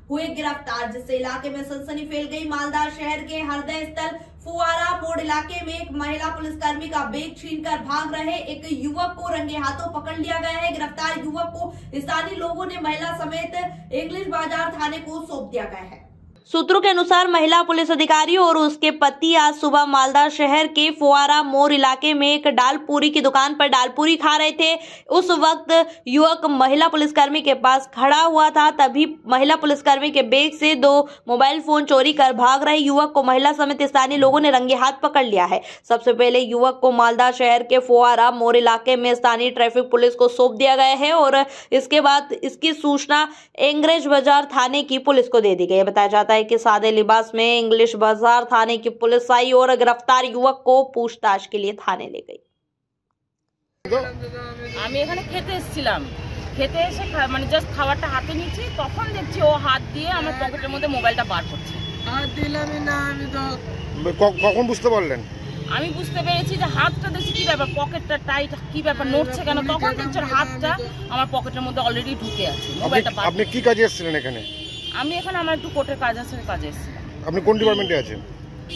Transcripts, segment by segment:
हुए गिरफ्तार, जिससे इलाके में सनसनी फैल गई। मालदा शहर के हृदय स्थल फुआरा मोड़ इलाके में एक महिला पुलिसकर्मी का बैग छीनकर भाग रहे एक युवक को रंगे हाथों पकड़ लिया गया है। गिरफ्तार युवक को स्थानीय लोगों ने महिला समेत इंग्लिश बाजार थाने को सौंप दिया गया है। सूत्रों के अनुसार महिला पुलिस अधिकारी और उसके पति आज सुबह मालदा शहर के फुआरा मोड़ इलाके में एक दालपूरी की दुकान पर दालपूरी खा रहे थे। उस वक्त युवक महिला पुलिसकर्मी के पास खड़ा हुआ था, तभी महिला पुलिसकर्मी के बैग से 2 मोबाइल फोन चोरी कर भाग रहे युवक को महिला समेत स्थानीय लोगों ने रंगे हाथ पकड़ लिया है। सबसे पहले युवक को मालदा शहर के फुआरा मोड़ इलाके में स्थानीय ट्रैफिक पुलिस को सौंप दिया गया है और इसके बाद इसकी सूचना इंग्लिश बाजार थाने की पुलिस को दे दी गई है। बताया जाता है कि सादे लिबास में इंग्लिश बाजार थाने की पुलिस आई और गिरफ्तार युवक को पूछताछ के लिए थाने ले गई। আমি এখানে খেতে এসেছিলাম, খেতে এসে মানে জাস্ট খাবারটা হাতে নিয়েছি, তখন দেখছি ও হাত দিয়ে আমার পকেটের মধ্যে মোবাইলটা বার করছে। হাত দিলামই না, আমি তো কখন বুঝতে পারলেন? আমি বুঝতে পেরেছি যে হাতটা দেখছি কি ব্যাপার, পকেটটা টাইট, কি ব্যাপার নড়ছে কেন, তখন দেখছি হাতটা আমার পকেটের মধ্যে অলরেডি ঢুকে আছে। মোবাইলটা বার। আপনি কি কাজে এসেছিলেন এখানে? আমি এখানে আমার একটু কোর্টের কাজ আছে, কাজে এসেছিলাম। আপনি কোন ডিপার্টমেন্টে আছেন?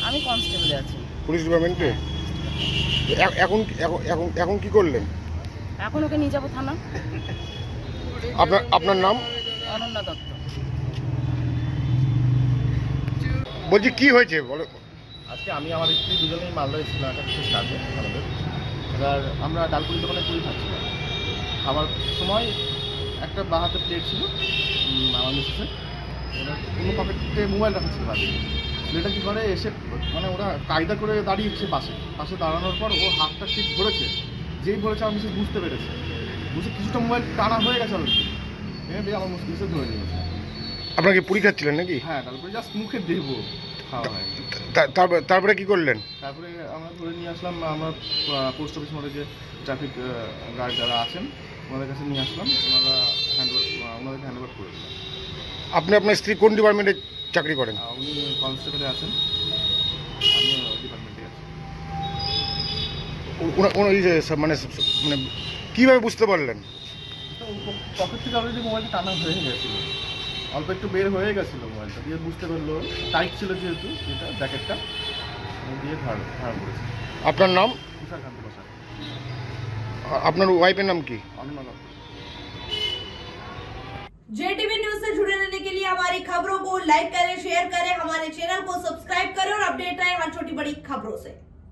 আমি কনস্টেবলে আছি। পুলিশ ডিপার্টমেন্টে? এখন কি করলেন? এখন ওকে নিয়ে যাবো থানা। আপনার নাম? অনন্যা দত্ত। বলছি কি হয়েছে বলো। আজকে আমি আমার স্ত্রী দুজনেই মালদা এসেছিলাম একটা বিশেষ কাজে আমাদের। এবার আমরা ডালপুরি দোকানে পুরি খাচ্ছিলাম। খাবার সময় একটা বাঁ হাতে প্লেট ছিল আমার মিসেসের, কোনো পকেটে মোবাইল রাখা ছিল বাড়ি। ছেলেটা কী করে এসে মানে ওরা কায়দা করে দাঁড়িয়েছে পাশে দাঁড়ানোর পর ও হাতটা ঠিক ধরেছে, যেই ধরেছে আমার মিসেস বুঝতে পেরেছে, বুঝে কিছুটা মোবাইল টানা হয়ে গেছে অলরেডি, দিয়ে আমার মিসেস ধরে নিয়েছে। আপনাকে পুরি খাচ্ছিলেন নাকি? হ্যাঁ, তারপরে জাস্ট মুখে দেবো খাওয়া হয়। তারপরে কি করলেন? তারপরে আমরা ধরে নিয়ে আসলাম, আমরা পোস্ট অফিস মোড়ে যে ট্রাফিক গার্ড যারা আছেন ওনাদের কাছে নিয়ে আসলাম, ওনাদেরকে হ্যান্ড ওভার করে দিলাম। আপনি আপনার স্ত্রী কোন ডিপার্টমেন্টে চাকরি করেন? উনি কনস্টেবলে আছেন, আমি ডিপার্টমেন্টে আছি। মানে কীভাবে বুঝতে পারলেন? পকেট থেকে অলরেডি মোবাইলটা টানা হয়ে গেছিলো, অল্প একটু বের হয়ে গেছিলো মোবাইলটা, দিয়ে বুঝতে পারলো টাইট ছিল যেহেতু যেটা জ্যাকেটটা দিয়ে ধারা করেছে। আপনার নাম? তুষারকান্ত বসাক। আপনার ওয়াইফের नाम কি? অনন্যা। JTV न्यूज से जुड़े रहने के लिए हमारी खबरों को लाइक करें, शेयर करें, हमारे चैनल को सब्सक्राइब करें और अपडेट रहे हर छोटी बड़ी खबरों से।